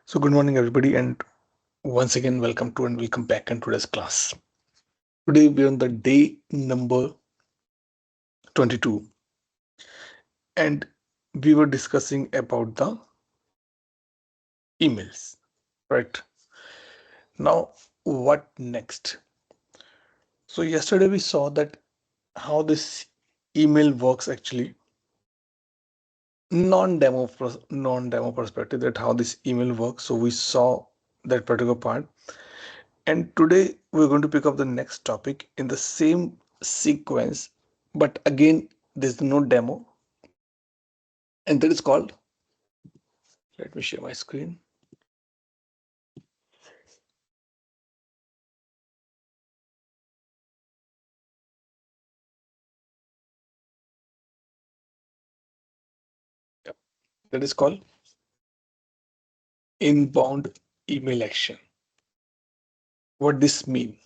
So good morning everybody, and once again welcome back in today's class. Today we're on the day number 22, and we were discussing about the emails. Right. Now what next? So yesterday we saw that how this email works actually, non-demo perspective, that how this email works. So we saw that particular part, and today we're going to pick up the next topic in the same sequence, but again there's no demo, and that is called, let me share my screen. Yep. That is called inbound email action. What this mean?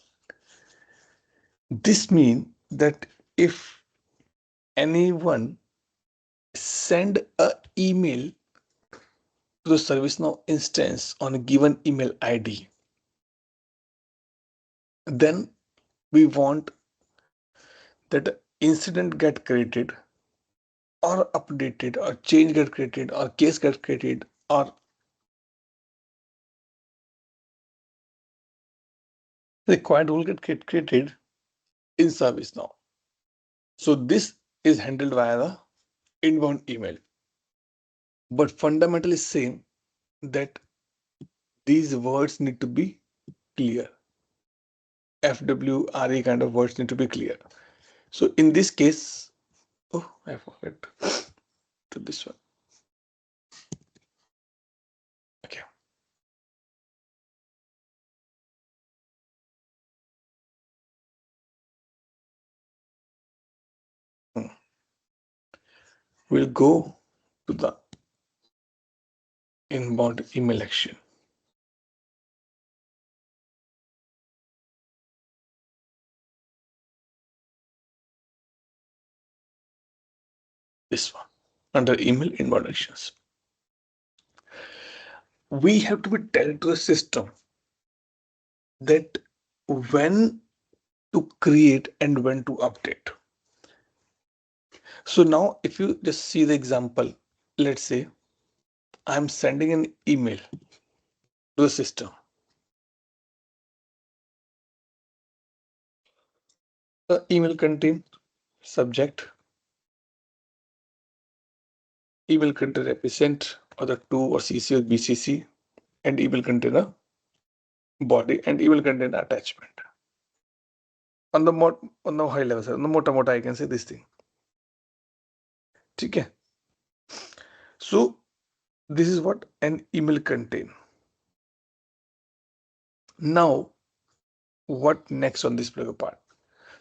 This mean that if anyone send a email to the ServiceNow instance on a given email ID, then we want that incident get created or updated or change get created or case get created or required rule get created in ServiceNow. So this is handled via the inbound email, but fundamentally same, that these words need to be clear. FWRE kind of words need to be clear. So in this case, oh, I forgot to this one. Okay. Hmm. We'll go to the inbound email action. This one, under email inbound actions. We have to be tell to the system that when to create and when to update. So now if you just see the example, let's say I'm sending an email to the system. The email contain subject, email contain represent or the to or CC or BCC, and email contain a body, and email contain attachment. On the high level side, on the mota I can say this thing. Okay. So this is what an email contain. Now what next on this part?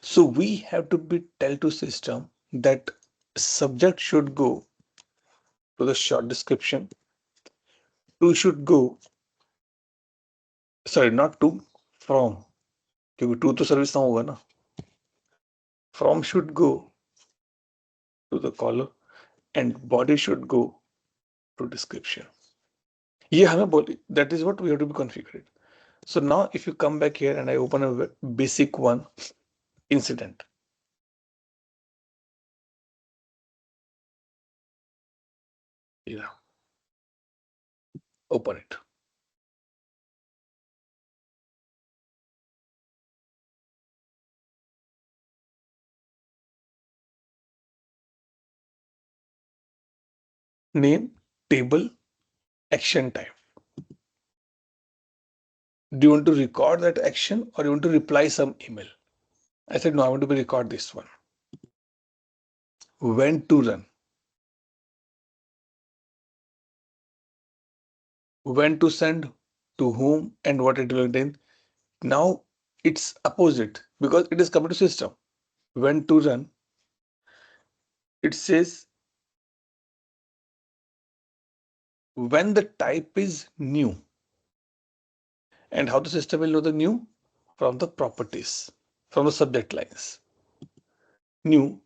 So we have to be tell to system that subject should go to the short description, to should go, sorry, not to, from, क्योंकि to तो service ना होगा ना, from should go to the column, and body should go to description. ये हमें बोली, that is what we have to be configured. So now if you come back here and I open a basic one, incident. Yeah. Open it. Name, table, action type. Do you want to record that action or you want to reply some email? I said, no, I want to record this one. When to run. When to send, to whom, and what it will contain. Now it's opposite because it is coming to system. When to run, it says when the type is new. And how the system will know the new? From the properties, from the subject lines. New,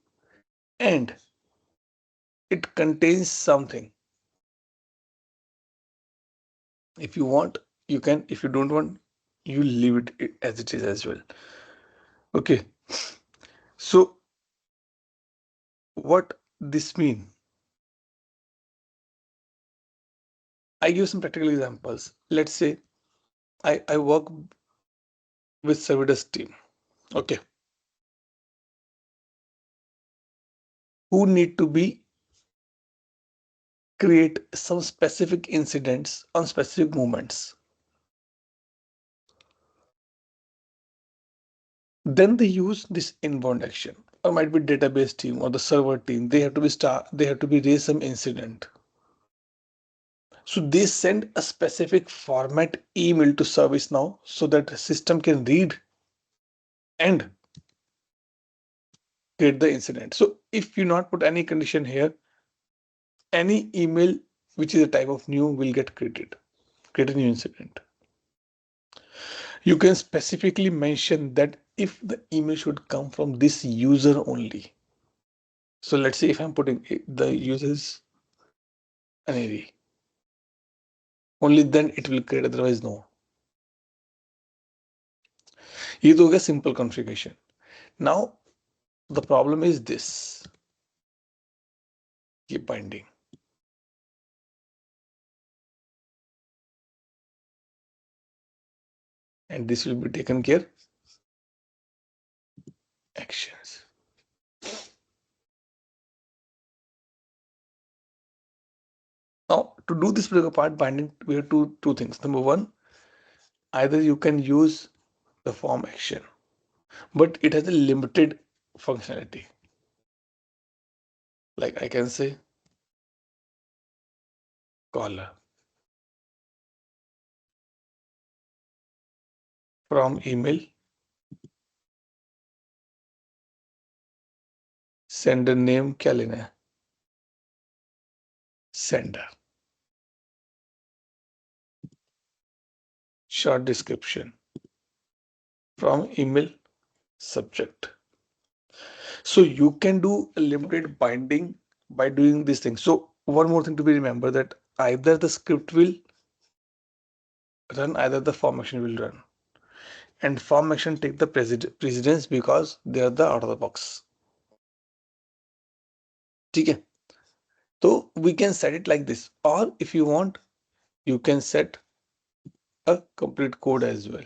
and it contains something. If you want, you can. If you don't want, you leave it as it is as well. Okay. So what this mean? I give some practical examples. Let's say I work with service team. Okay. Who need to be create some specific incidents on specific moments. Then they use this inbound action, or might be database team or the server team. They have to be they have to be raise some incident. So they send a specific format email to ServiceNow so that the system can read and create the incident. So if you not put any condition here, any email which is a type of new will get created, create a new incident. You can specifically mention that if the email should come from this user only. So let's say if I'm putting the users an array, only then it will create, otherwise no. ये तो हो गया simple configuration. Now the problem is this, ये binding. And this will be taken care actions. Now to do this particular part binding, we have two things. Number one, either you can use the form action, but it has a limited functionality. Like I can say caller from email, sender name क्या लेना है, sender, short description from email subject. So you can do a limited binding by doing this thing. So one more thing to be remembered, that either the script will run, either the form action will run, and form action take the precedence because they are the out of the box. ठीक है? So we can set it like this, or if you want, you can set a complete code as well.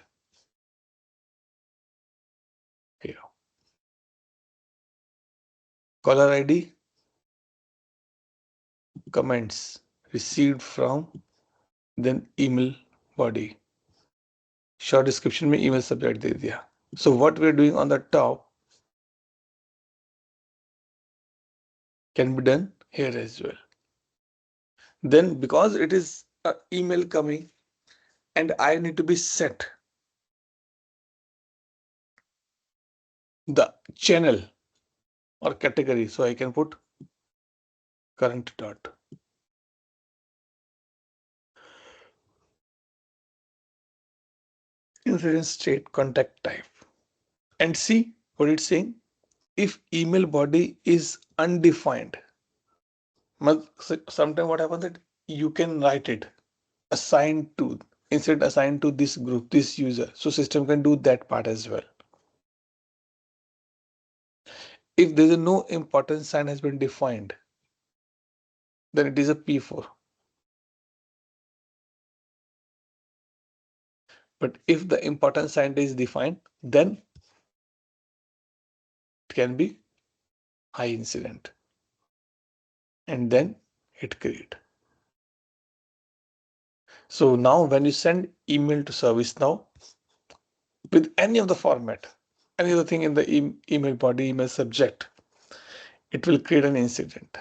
Here, caller ID, comments received from, then email body, short description में email subject दे दिया. So what we're doing on the top can be done here as well. Then because it is an email coming and I need to be set the channel or category, so I can put current dot. Incident state contact type, and see what it's saying. If email body is undefined, sometimes what happens that you can write it assigned to, instead assigned to this group, this user, so system can do that part as well. If there is no importance sign has been defined, then it is a P4. But if the importance sign is defined, then it can be high incident, and then hit create. So now when you send email to ServiceNow with any of the format, any other thing in the email body, email subject, it will create an incident.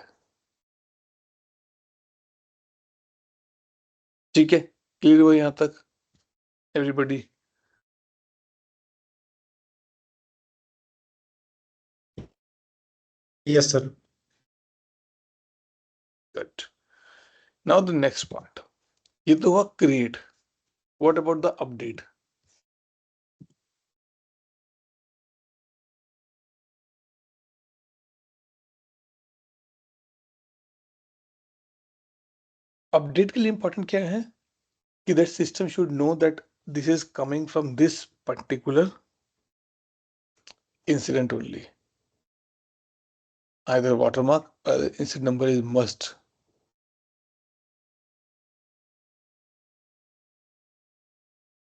ठीक है? Clear हुआ यहाँ तक? Everybody? Yes, sir. Good. Now the next part. ये तो हुआ create. What about the update? Update के लिए इंपॉर्टेंट क्या है? that system should know that this is coming from this particular incident only. Either watermark or the incident number is must.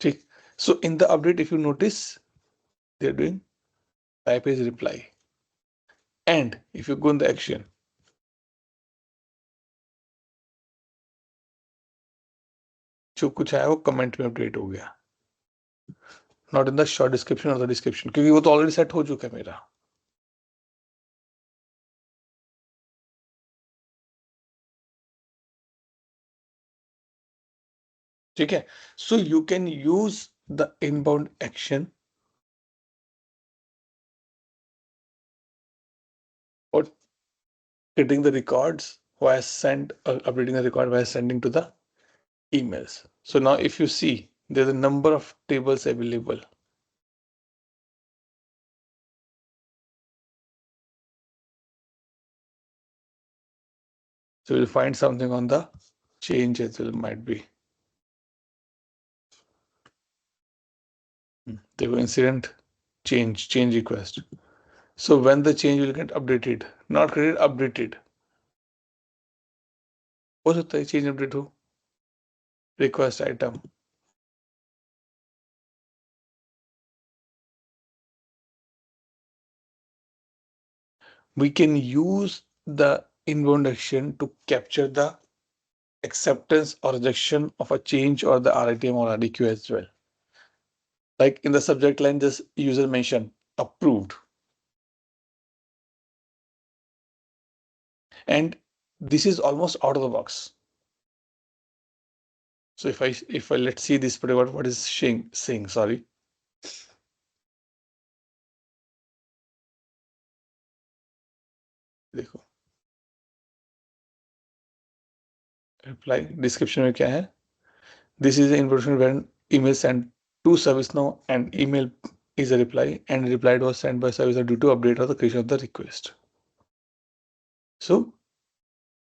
Okay. So in the update, if you notice, they're doing type is reply. And if you go in the action, जो कुछ आया वो comment में update हो गया, not in the short description और the description, क्योंकि वो तो ऑलरेडी सेट हो चुका है मेरा. ठीक है. So you can use the inbound action और getting the records via send, updating the record via sending to the emails. So now if you see, there's a number of tables available. So you'll find something on the change as well, might be. There were incident, change request. So when the change will get updated, not created, updated. हो सकता है change update हो, request item. We can use the inbound action to capture the acceptance or rejection of a change or the RITM or RDQ as well. Like in the subject line, just user mention approved. And this is almost out of the box. So if I let's see this particular, what is saying, sorry. देखो. Reply description में क्या है? This is the information when email sent to ServiceNow and email is a reply and reply was sent by ServiceNow due to update or the creation of the request. So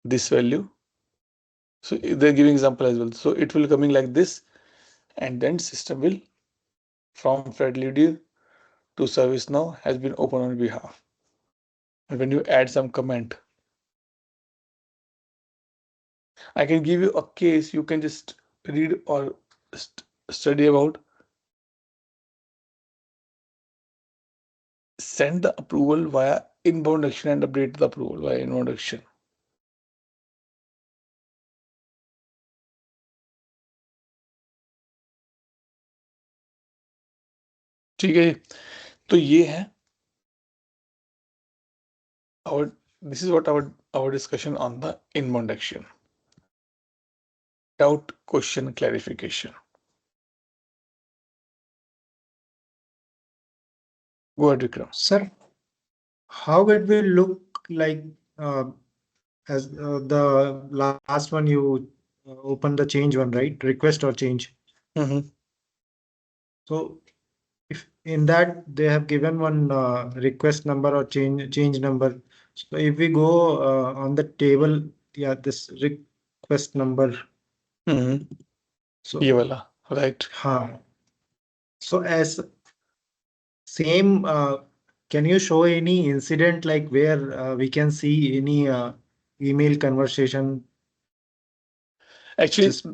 this value. So they're giving example as well. So it will coming like this, and then system will from FedLeader to ServiceNow has been opened on behalf. And when you add some comment, I can give you a case. You can just read or study about. Send the approval via inbound action and update the approval via inbound action. ठीक है. तो ये है our, this is what our discussion on the inbound action. Doubt, question, clarification. Go ahead, Vikram. Sir, how it will look like as the last one you open the change one, right? Request or change. So if in that they have given one request number or change number. So if we go on the table, yeah, this request number. So ये वाला, right? हाँ. So as same, can you show any incident like where we can see any email conversation? Actually, Just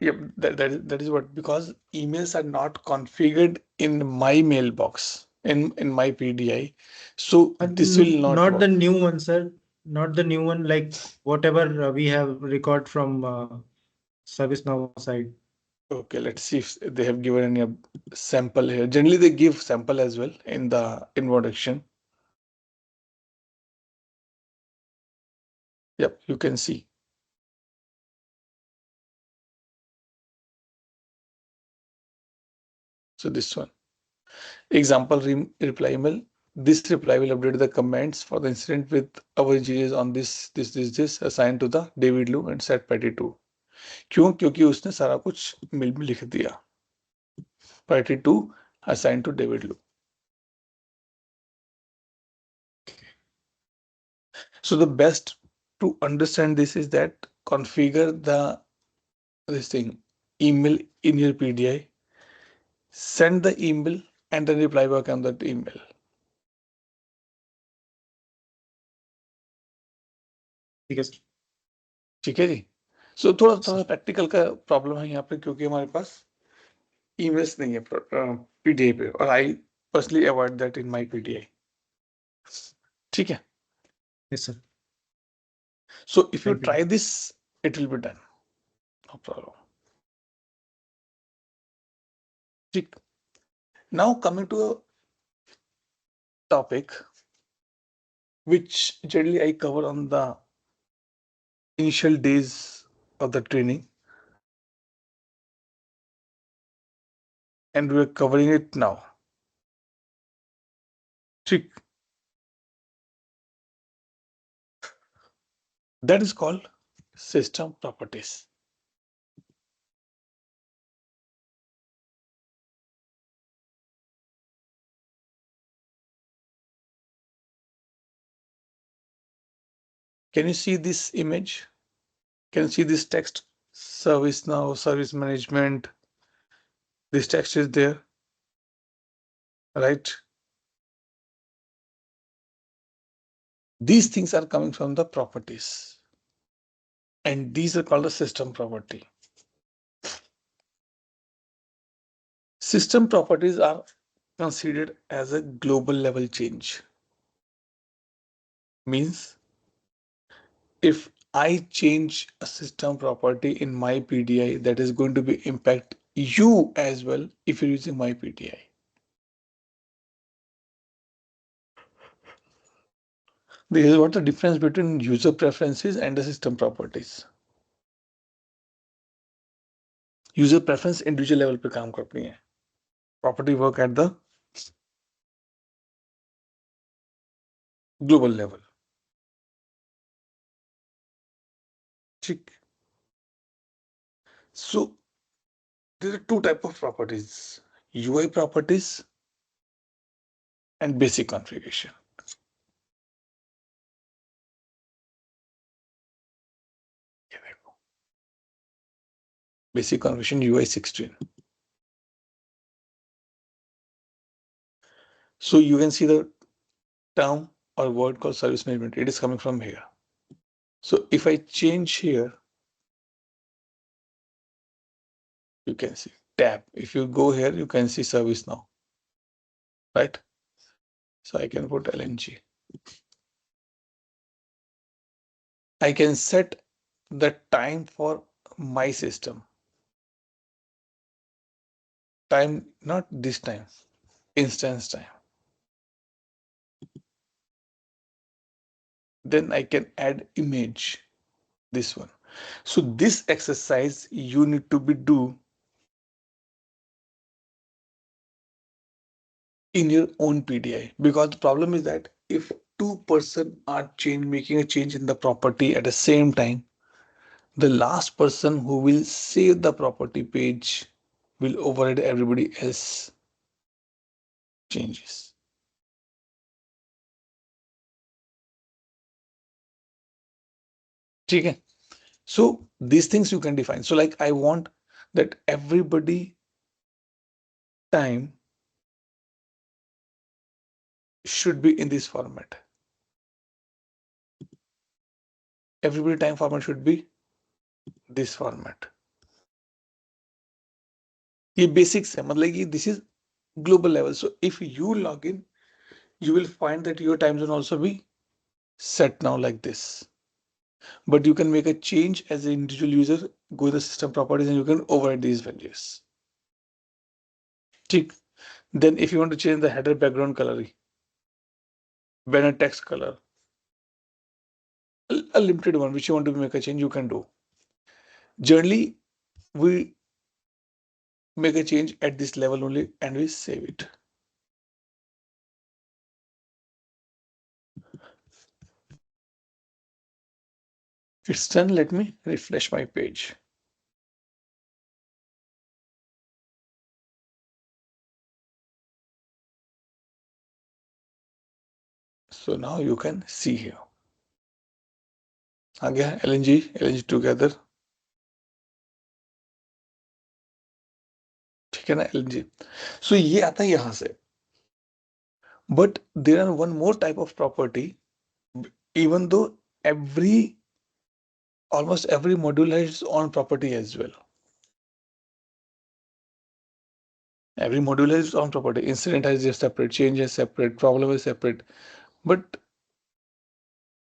yep, that is what, because emails are not configured in my mailbox in my PDI, so this will not not the work. new one, sir. Not the new one, like whatever we have record from ServiceNow side. Okay, let's see if they have given any sample here. Generally, they give sample as well in the inbound action. Yep, you can see. So this one. Example reply email. This reply will update the comments for the incident with our engineers on this assigned to the David Lu and set party 2. क्यों? क्योंकि उसने सारा कुछ mail में लिख दिया. Party 2 assigned to David Lu. So the best to understand this is that configure this thing. email in your PDI, send the email and then reply back on that email. ठीक है sir. ठीक है जी. सो थोड़ा थोड़ा practical का problem है यहाँ पे क्योंकि हमारे पास ईमेल्स नहीं है पीडीआई पे और I personally avoid that in my PDI. ठीक है. Yes, sir. So if you Thank you. Try this it will be done. No problem. ठीक. Now coming to a topic which generally I cover on the initial days of the training, and we're covering it now. Trick. That is called system properties. Can you see this image? Can you see this text? Service now, service management. This text is there, right? These things are coming from the properties, and these are called a system property. System properties are considered as a global level change. Means if I change a system property in my PDI, that is going to be impact you as well if you're using my PDI. This is what the difference between user preferences and the system properties. User preference individual level पे काम करती है. Property work at the global level. ठीक. So there are two types of properties: UI properties and basic configuration. Basic configuration UI 16. So you can see the term or word called service management. It is coming from here. So if I change here, you can see tab. If you go here, you can see service now, right? So I can put LNG. I can set the time for my system. Time, not this time, instance time. Then I can add image, this one. So this exercise you need to be do in your own PDI, because the problem is that if two person are making a change in the property at the same time, the last person who will save the property page will override everybody else changes. Okay. So these things you can define. So like I want that everybody time should be in this format. Everybody time format should be this format. ये basics है, मतलब कि this is global level. So if you log in, you will find that your time zone also be set now like this. But you can make a change as an individual user, go to the system properties and you can override these values. ठीक. Then if you want to change the header background color, banner text color, a limited one which you want to make a change, you can do. Generally, we make a change at this level only and we save it. It's done. Let me refresh my page. So now you can see here. आ गया LNG together. ठीक है ना, LNG। सो ये आता है यहां से, but there are one more type of property, even though every almost every module has its own property as well. Every module has its own property. Incident has a separate, change is separate, problem is separate. But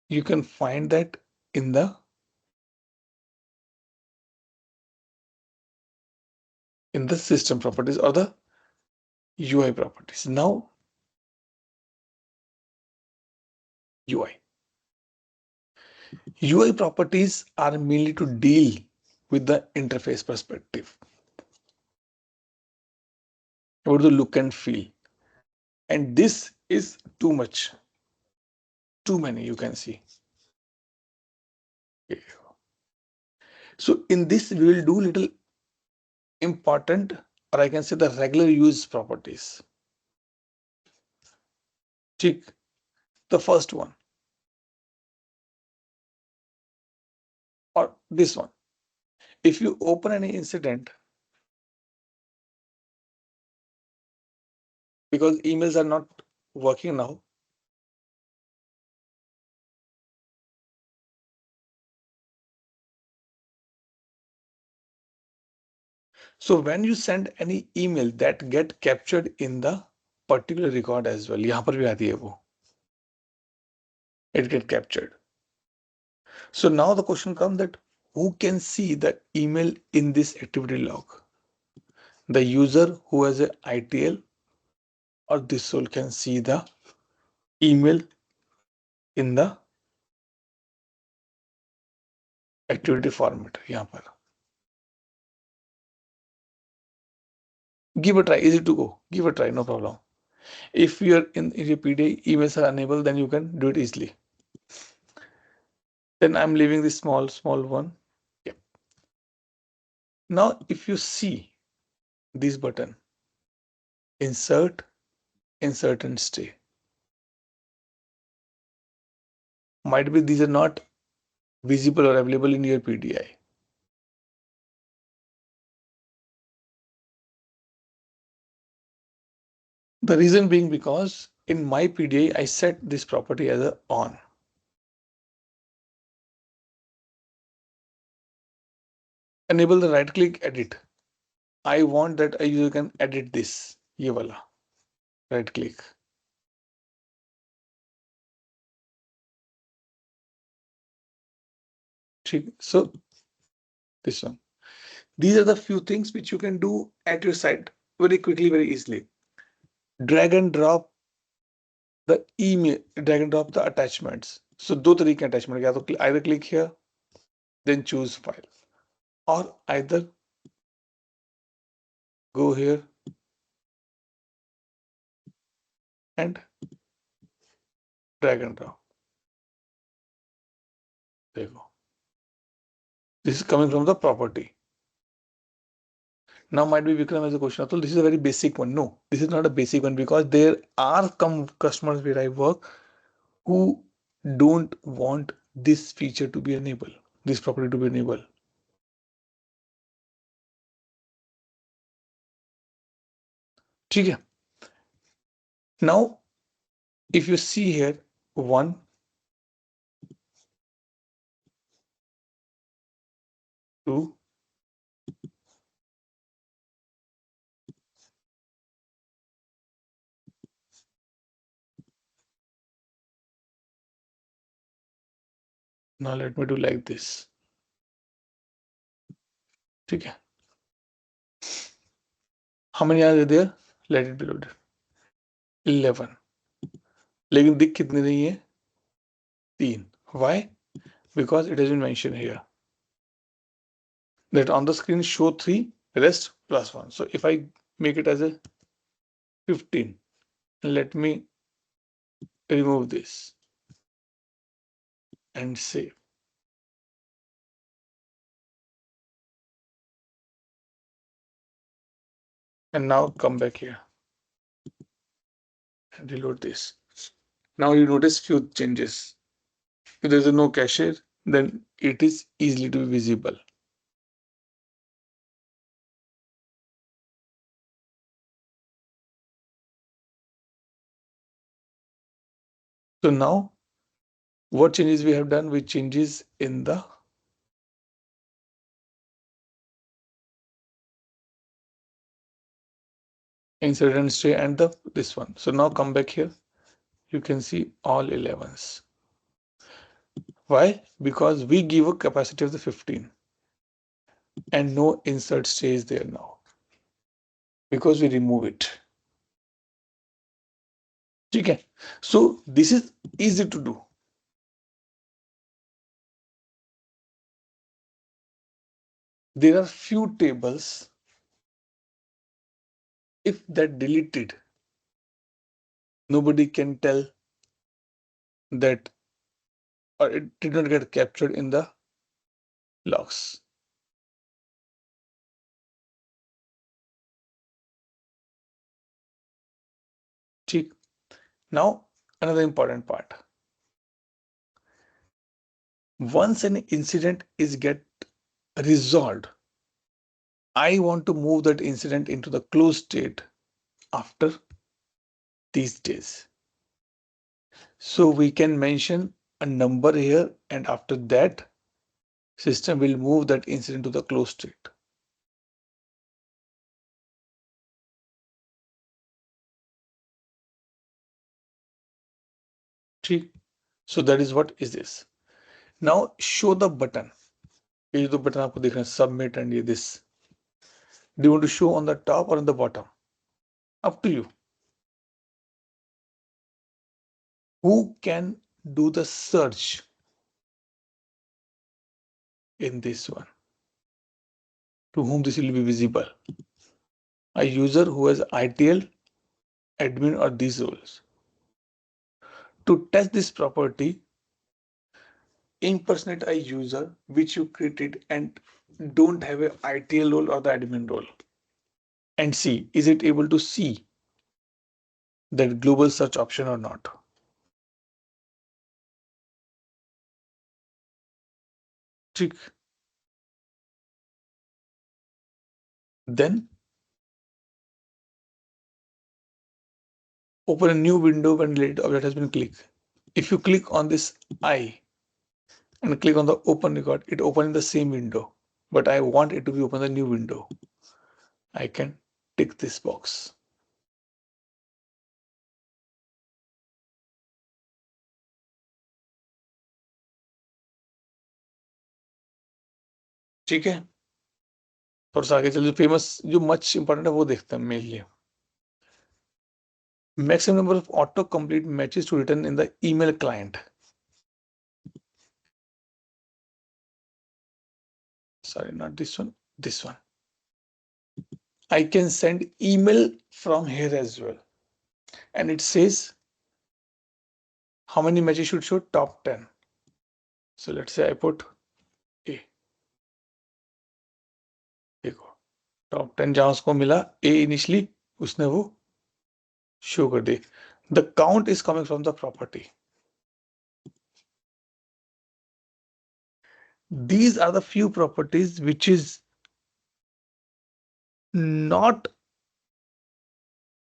you can find that in the system properties or the UI properties. Now UI. UI properties are mainly to deal with the interface perspective, about the look and feel. And this is too much, too many you can see. Okay. So in this, we will do little important, or I can say the regular use properties. Take the first one or this one. If you open any incident, because emails are not working now, so when you send any email, that get captured in the particular record as well. यहाँ पर भी आती है वो. It get captured. So now the question comes that who can see the email in this activity log? The user who has a ITL, or this soul can see the email in the activity format यहाँ पर. Give a try, easy to go. Give a try, no problem. If you're in your PDA emails are unable, then you can do it easily. Then I'm leaving this small one. Yeah. Now, if you see this button, insert, insert and stay. Might be these are not visible or available in your PDI. The reason being because in my PDI, I set this property as a on. Enable the right click edit. I want that a user can edit this. Ye wala. Right click. So this one. These are the few things which you can do at your site very quickly, very easily. Drag and drop the email, drag and drop the attachments. So दो तरीके attachment, या तो either click here, then choose file, or either go here and drag and drop. There you go. This is coming from the property. Now might be Vikram as a question. Atul, this is a very basic one. No, this is not a basic one because there are customers where I work who don't want this feature to be enabled, this property to be enabled. ठीक है. Now, if you see here, 1, 2, now let me do like this. ठीक है. How many are there? Let it be loaded. 11. लेकिन दिख कितनी रही है? 3. Why? Because it has been mentioned here that on the screen show 3, rest plus 1. So if I make it as a 15, let me remove this and save. And now come back here and reload this. Now you notice few changes. If there is no cache, then it is easily to be visible. So now what changes we have done? We changes in the incident stay and the this one. So now come back here. You can see all 11s. Why? Because we give a capacity of the 15 and no insert stays there now because we remove it. Okay. So this is easy to do. There are few tables. If that deleted, nobody can tell that or it did not get captured in the logs. ठीक. Now another important part. Once an incident is get resolved, I want to move that incident into the closed state after these days. So we can mention a number here, and after that, system will move that incident to the closed state. So that is what is this. Now show the button. ये जो button आपको दिख रहा है submit and ये this. Do you want to show on the top or on the bottom? Up to you. Who can do the search in this one? To whom this will be visible? A user who has ITL, admin, or these roles. To test this property, impersonate a user which you created and don't have a ITL role or the admin role, and see is it able to see that global search option or not. Trick. Then open a new window when related object has been clicked. If you click on this I and click on the open record, it opens in the same window, but I want it to be open in the new window. I can tick this box. ठीक है. थोड़ा सा आगे चलिए. Famous जो much important है वो देखते हैं mainly. Maximum number of autocomplete matches to return in the email client. Sorry, not this one, this one. I can send email from here as well. And it says how many matches should show? Top 10. So let's say I put A. देखो top 10 जहां उसको मिला A initially, उसने वो show कर दी. The count is coming from the property. These are the few properties which is not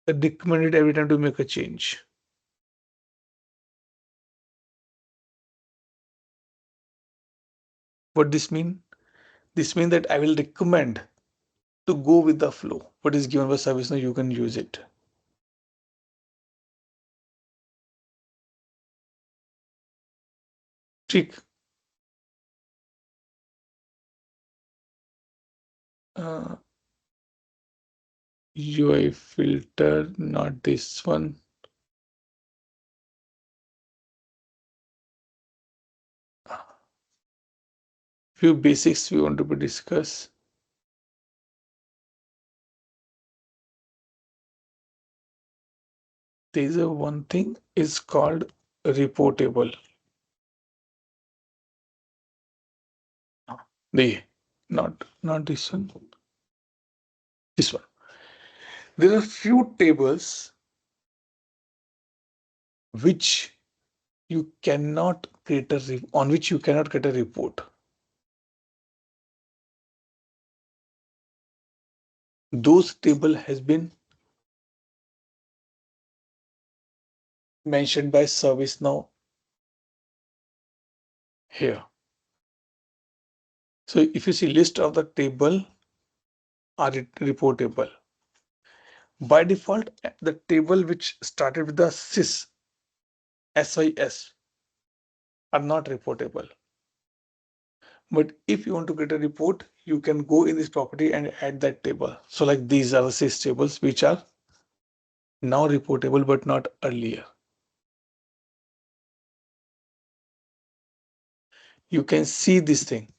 recommended every time to make a change. What this mean? This means that I will recommend to go with the flow. What is given by ServiceNow, you can use it. Trick. UI filter, not this one. Few basics we want to discuss. There is a one thing is called reportable. The not this one. This one. There are few tables which you cannot create on which you cannot get a report. Those table has been mentioned by ServiceNow here. So if you see list of the table are reportable. By default, the table which started with the SIS are not reportable. But if you want to get a report, you can go in this property and add that table. So like these are the sys tables which are now reportable but not earlier. You can see this thing.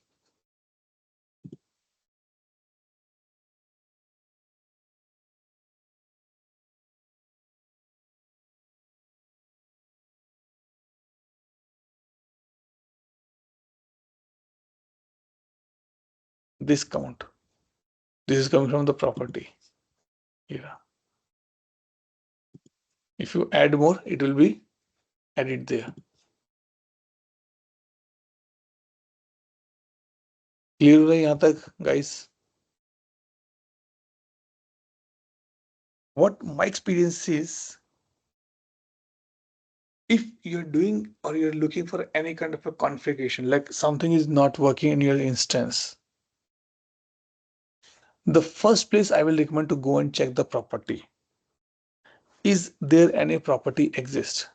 This count. This is coming from the property here. If you add more, it will be added there. Clear हो रहा है यहाँ तक, guys? What my experience is, if you're doing or you're looking for any kind of a configuration, like something is not working in your instance, the first place I will recommend to go and check the property. Is there any property exist?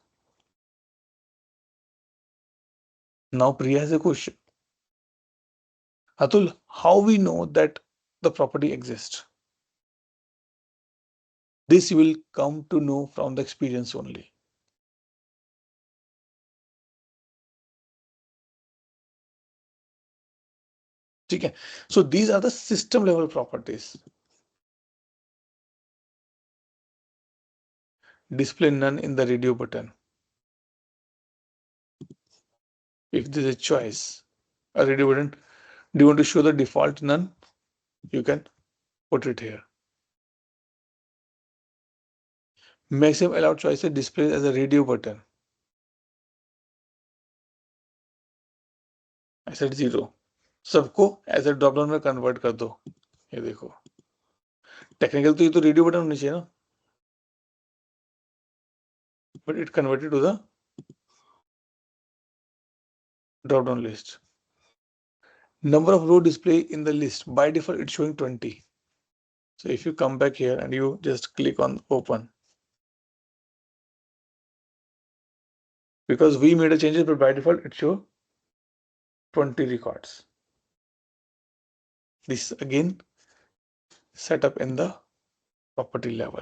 Now Priya has a question. Atul, how we know that the property exists? This you will come to know from the experience only. Okay. So these are the system level properties. Display none in the radio button. If there's a choice, a radio button, do you want to show the default none? You can put it here. Maximum allowed choices displays as a radio button. I said 0. सबको as a drop down में convert कर दो. ये देखो, technical तो ये तो radio button होनी चाहिए ना, but it converted to the drop down list. Number of row display in the list, by default it's showing 20. So if you come back here and you just click on open, because we made a changes, but by default it shows 20 records. This again set up in the property level.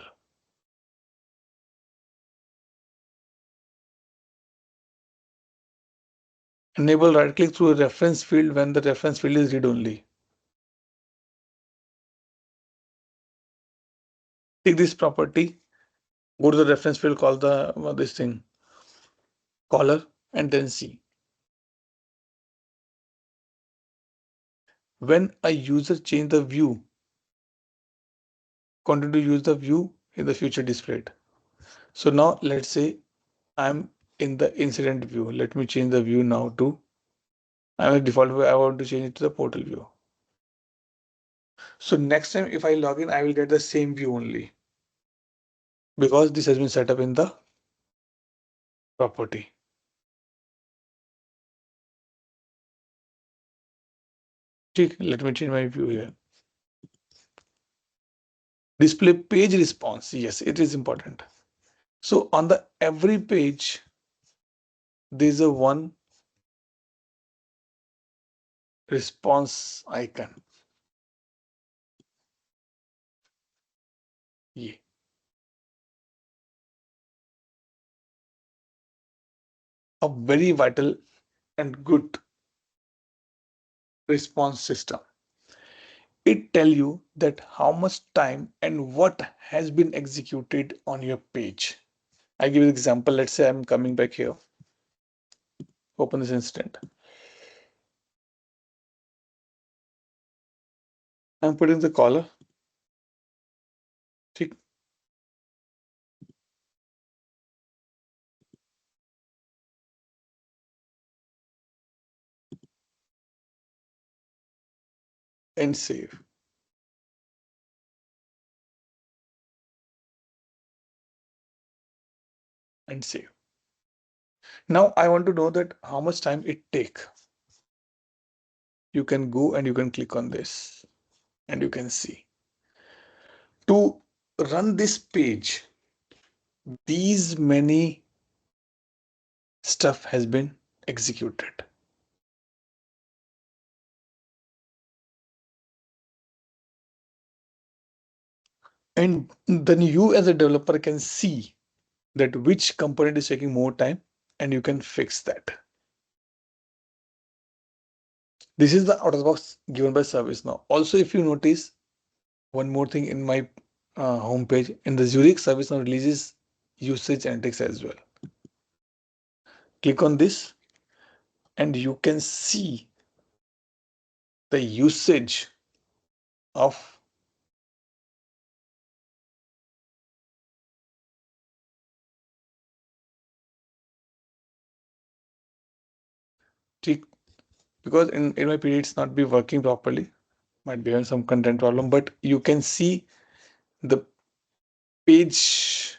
Enable right click through a reference field when the reference field is read only. Take this property, go to the reference field, call the this thing caller, and then see. When a user change the view, continue to use the view in the future displayed. So now let's say I'm in the incident view. Let me change the view now to, I'm a default view. I want to change it to the portal view. So next time if I log in, I will get the same view only, because this has been set up in the property. Let me change my view here. Display page response. Yes, it is important. So on the every page, there's a one response icon. Yeah. A very vital and good response system. It tell you that how much time and what has been executed on your page. I give you an example. Let's say I'm coming back here. Open this incident. I'm putting the caller. And save. And save. Now I want to know that how much time it take. You can go and you can click on this and you can see. To run this page, these many stuff has been executed. And then you as a developer can see that which component is taking more time and you can fix that. This is the out of the box given by ServiceNow. Also, if you notice one more thing in my homepage, in the Zurich, ServiceNow releases usage analytics as well. Click on this and you can see the usage of because in my PD it's not be working properly, might be having some content problem, but you can see the page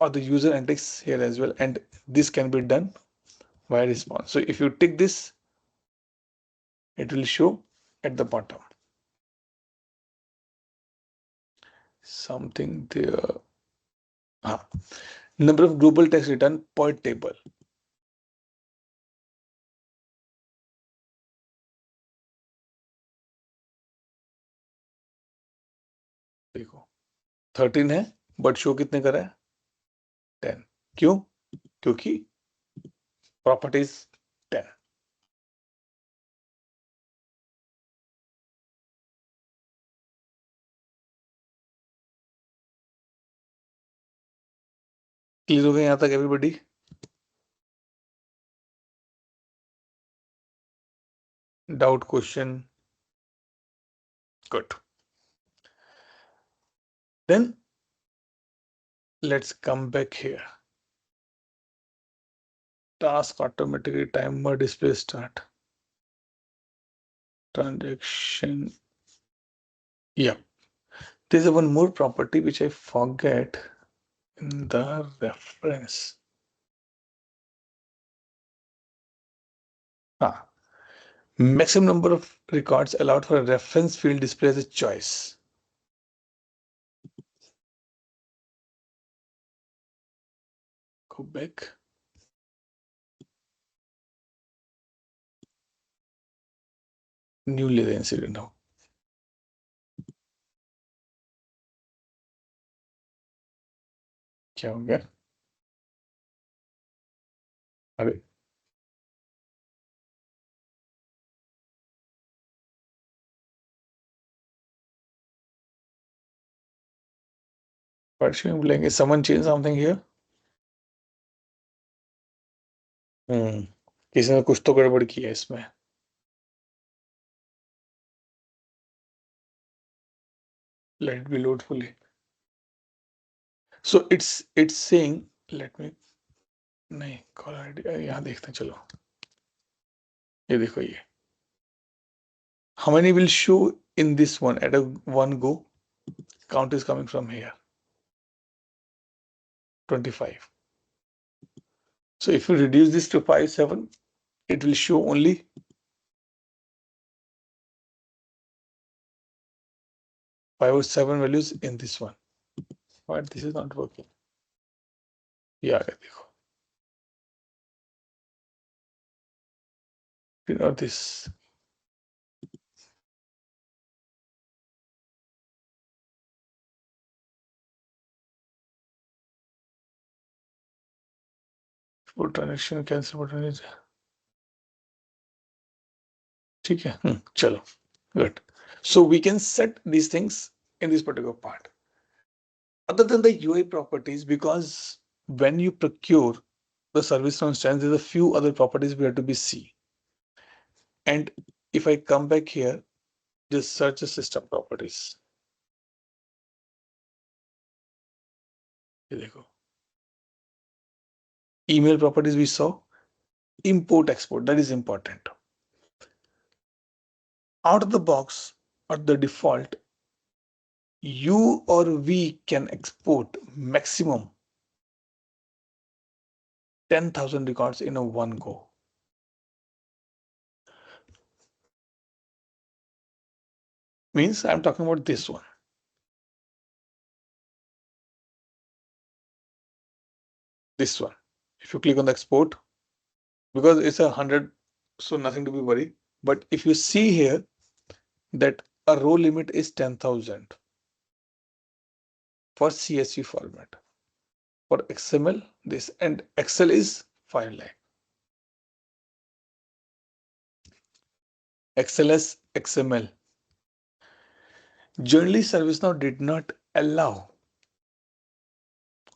or the user analytics here as well, and this can be done via response. So if you tick this, it will show at the bottom something there. Number of global text return per table. देखो 13 है but show कितने कर रहा है 10. क्यों? क्योंकि properties 10. Clear हो गया यहां तक everybody? Doubt, question? Good. Then let's come back here. Task automatically timer display start. Transaction. Yeah. There's one more property which I forget in the reference. Maximum number of records allowed for a reference field display as a choice. Go back. New layer incident now. क्या हो गया? अरे परसों बोलेंगे someone change something here. किसी ने कुछ तो गड़बड़ किया इसमें. Let it be load fully. So it's saying, let me नहीं caller ID यहाँ देखते हैं चलो. ये देखो ये. How many will show in this one at a one go? Count is coming from here. 25. So if you reduce this to 5, 7, it will show only 5 or 7 values in this one. But this is not working. Yeah, देखो. You know this. Full transaction cancel button is. ठीक है. चलो. Good. So we can set these things in this particular part. Other than the UI properties, because when you procure the service instance, there's a few other properties we have to be see. And if I come back here, just search the system properties. ये देखो. Email properties we saw. Import export, that is important. Out of the box or the default, you or we can export maximum 10,000 records in a one go. Means I'm talking about this one. This one. If you click on the export, because it's 100, so nothing to be worried. But if you see here that a row limit is 10,000 for CSV format. For XML, this, and Excel is 5 lakh. XLS, XML. Generally, ServiceNow did not allow,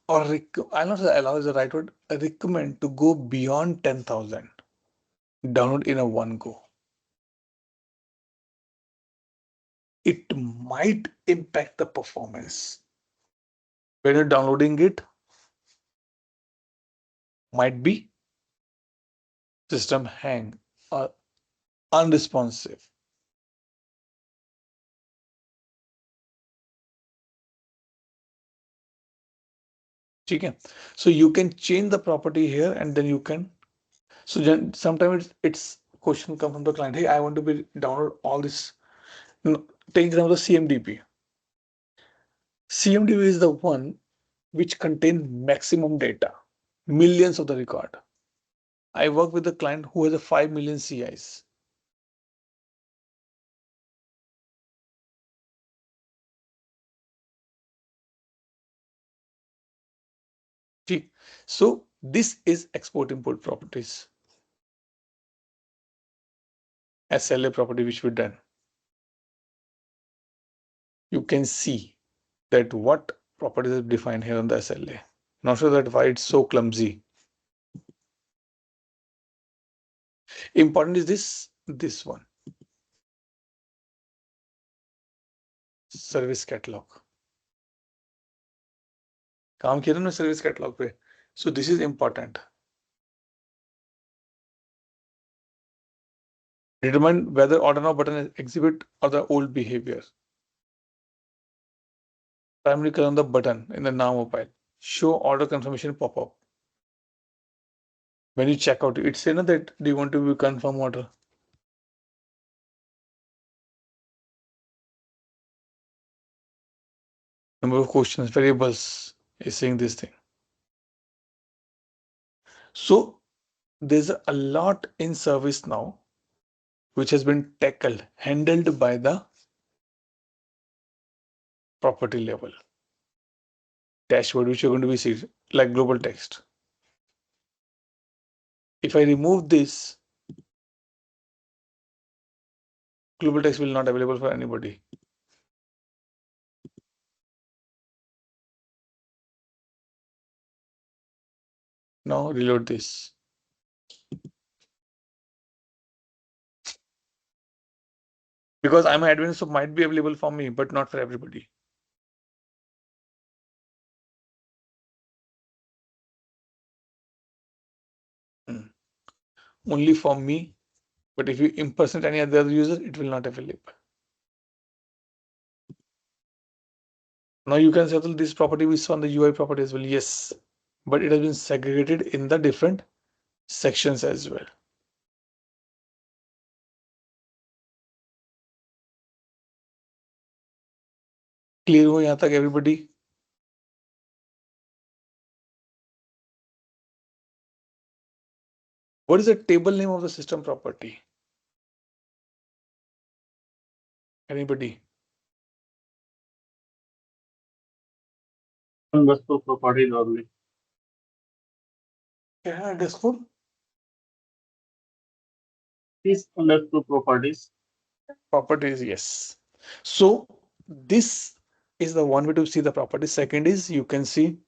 or I'll not say allow is the right word, recommend to go beyond 10,000 download in a one go. It might impact the performance. When you're downloading it, might be system hang or unresponsive. Okay. So you can change the property here and then you can. So sometimes it's question come from the client. Hey, I want to be download all this. Take example the CMDB. CMDB is the one which contains maximum data, millions of the record. I work with a client who has a 5 million CIs. See, so this is export import properties. SLA property which we done. You can see that what properties are defined here on the SLA. Not sure that why it's so clumsy. Important is this one. Service catalog. काम किया ना service catalog पे. So this is important. Determine whether order now button is exhibit or the old behavior. Primary click on the button in the now mobile. Show order confirmation pop-up. When you check out, it's saying that do you want to be confirm order? Number of questions, variables is saying this thing. So there's a lot in service now which has been tackled, handled by the property level. Dashboard, which you're going to be seeing, like global text. If I remove this, global text will not available for anybody. Now reload this. Because I'm an admin, so might be available for me, but not for everybody. Only for me, but if you impersonate any other user, it will not available. Now you can settle this property we saw on the UI property as well. Yes, but it has been segregated in the different sections as well. Clear ho yahan tak everybody? What is the table name of the system property? Anybody? Underscore properties only. Yeah, underscore. This underscore properties. Properties, yes. So this is the one way to see the property. Second is you can see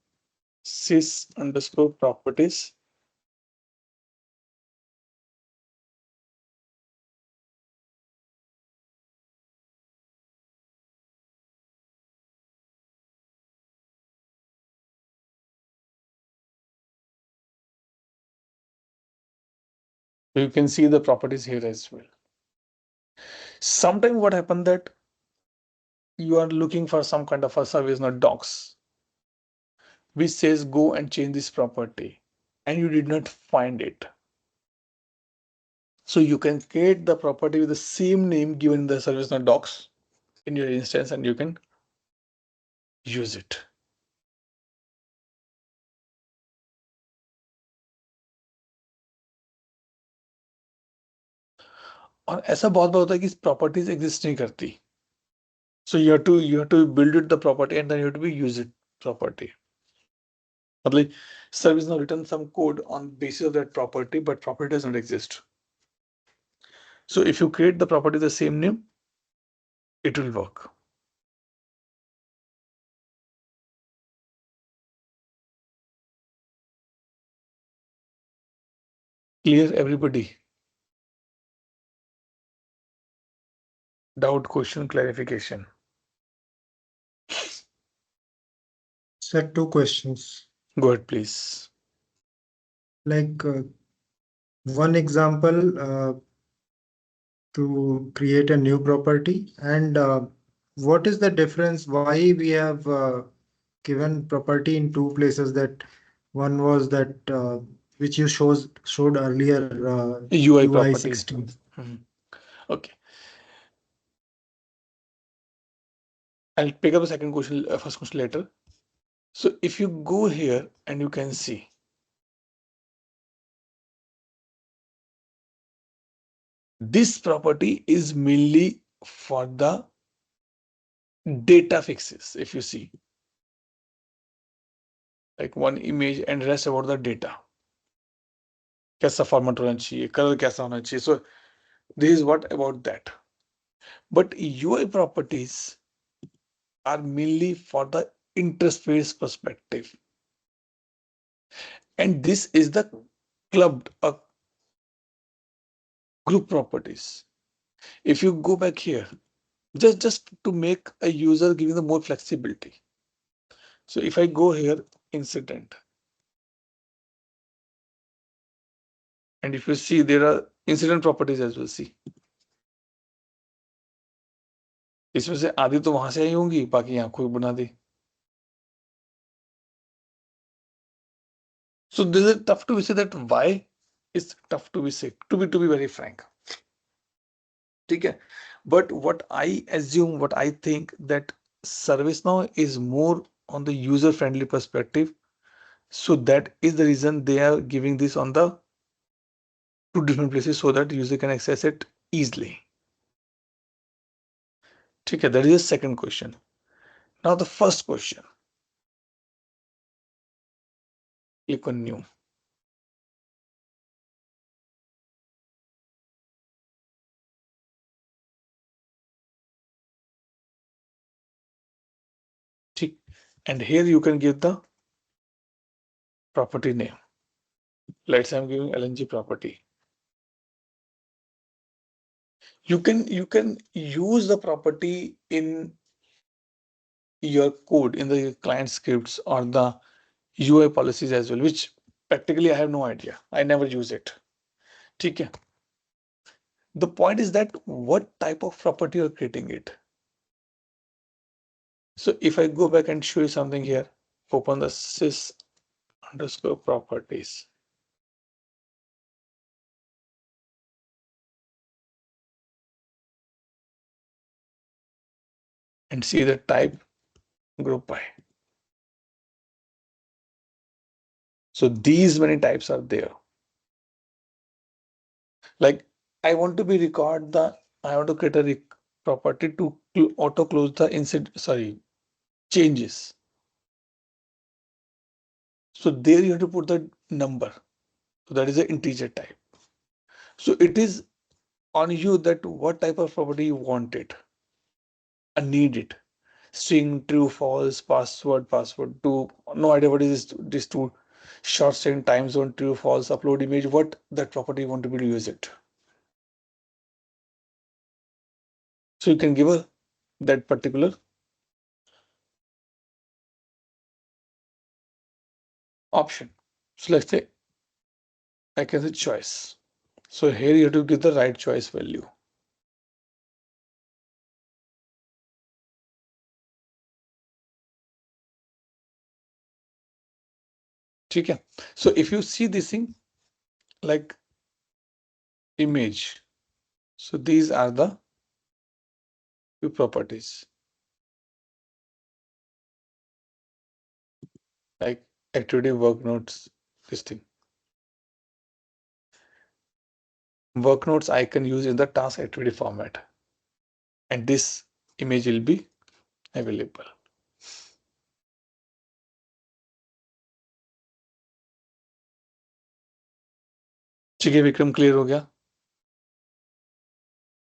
sys underscore properties. So you can see the properties here as well. Sometimes what happened that you are looking for some kind of a service, not docs, which says go and change this property. and you did not find it. So you can create the property with the same name given in the ServiceNow docs in your instance, and you can use it. और ऐसा बहुत बार होता है कि properties exist नहीं करती. So you have to build it the property and then you have to be use it property. मतलब service now written some code on basis of that property, but property does not exist. So if you create the property the same name, it will work. Clear, everybody? Doubt, question, clarification? Sir, two questions. Go ahead, please. Like one example to create a new property, and what is the difference? Why we have given property in two places? That one was that which you showed earlier, UI UI property. 16. Okay. I'll pick up the second question, first question later. So if you go here and you can see this property is mainly for the data fixes. If you see like one image and rest about the data, कैसा format होना चाहिए, color कैसा होना चाहिए. So this is what about that. But UI properties are mainly for the interface perspective. And this is the clubbed group properties. If you go back here, just to make a user giving the more flexibility. So if I go here, incident, and if you see there are incident properties as well, see. इसमें से आधी तो वहां से आई होंगी, बाकी यहाँ कोई बना दी. So this is tough to say that why is tough to be said, to be very frank. Okay. But what I assume, what I think that ServiceNow is more on the user-friendly perspective. So that is the reason they are giving this on the two different places so that user can access it easily. Okay, that is the second question. Now the first question. Click on new. And here you can give the property name. Let's say I'm giving LNG property. You can use the property in your code in the client scripts or the UI policies as well, which practically I have no idea. I never use it. Okay. The point is that what type of property you're creating it. So if I go back and show you something here, open the sys underscore properties. And see the type group by. So these many types are there. Like I want to be I want to create a property to auto close the changes. So there you have to put the number. So that is an integer type. So it is on you that what type of property you want it and need it. String, true, false, password, to no idea what is this to short string, time zone, true, false, upload image, what that property you want to be to use it. So you can give that particular option. So let's say I can say choice. So here you have to give the right choice value. ठीक है. So if you see this thing like image, so these are the few properties like activity, work notes, this thing. Work notes I can use in the task activity format, and this image will be available. ठीक है Vikram, clear हो गया?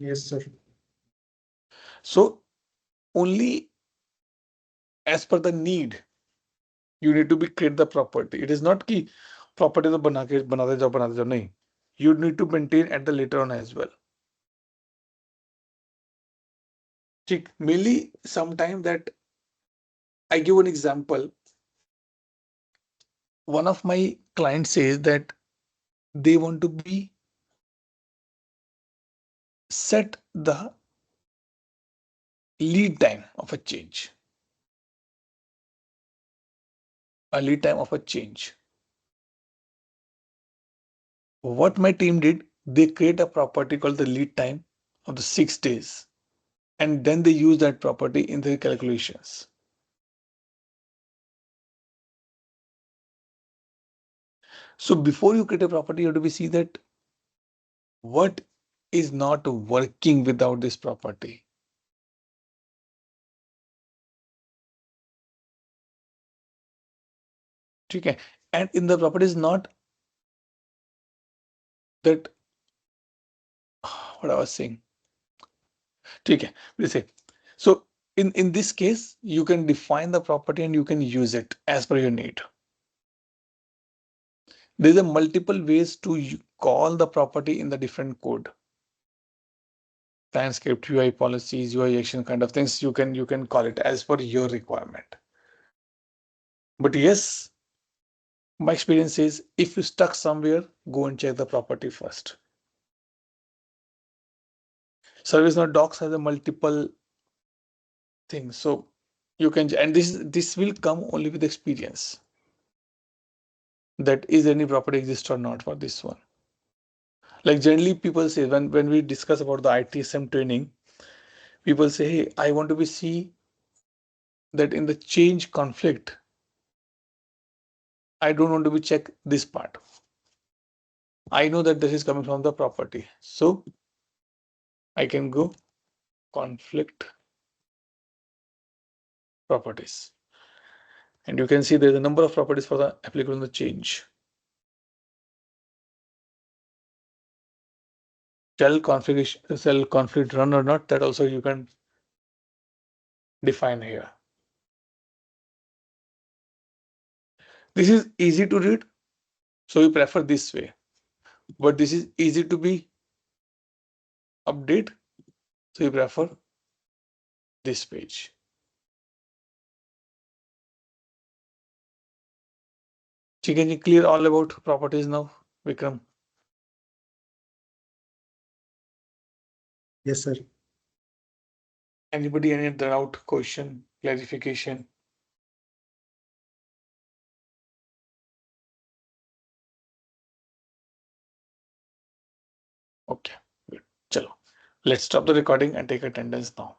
Yes, sir. So only as per the need you need to be create the property. It is not कि property तो बनाते जाओ नहीं. You need to maintain at the later on as well. ठीक, mainly sometime that I give an example. One of my clients says that they want to be set the lead time of a change. A lead time of a change. What my team did, they create a property called the lead time of the 6 days. And then they use that property in their calculations. So before you create a property, you have to see that what is not working without this property. Okay. And in the property is not that what I was saying. Okay. We say so in this case, you can define the property and you can use it as per your need. There's a multiple ways to call the property in the different code. Client script, UI policies, UI action kind of things. You can call it as per your requirement. But yes, my experience is if you stuck somewhere, go and check the property first. ServiceNow docs has a multiple things, so you can, and this will come only with experience. That is any property exist or not for this one. Like generally people say when we discuss about the ITSM training, people say, hey, I want to be see that in the change conflict, I don't want to be check this part. I know that this is coming from the property, so I can go conflict properties. And you can see there's a number of properties for the applicable in the change. Shell configuration, shell conflict run or not, that also you can define here. This is easy to read, so we prefer this way. But this is easy to be update, so we prefer this page. Can you clear all about properties now, Vikram? Yes, sir. Anybody any doubt, question, clarification? Okay, good. Chalo. Let's stop the recording and take attendance now.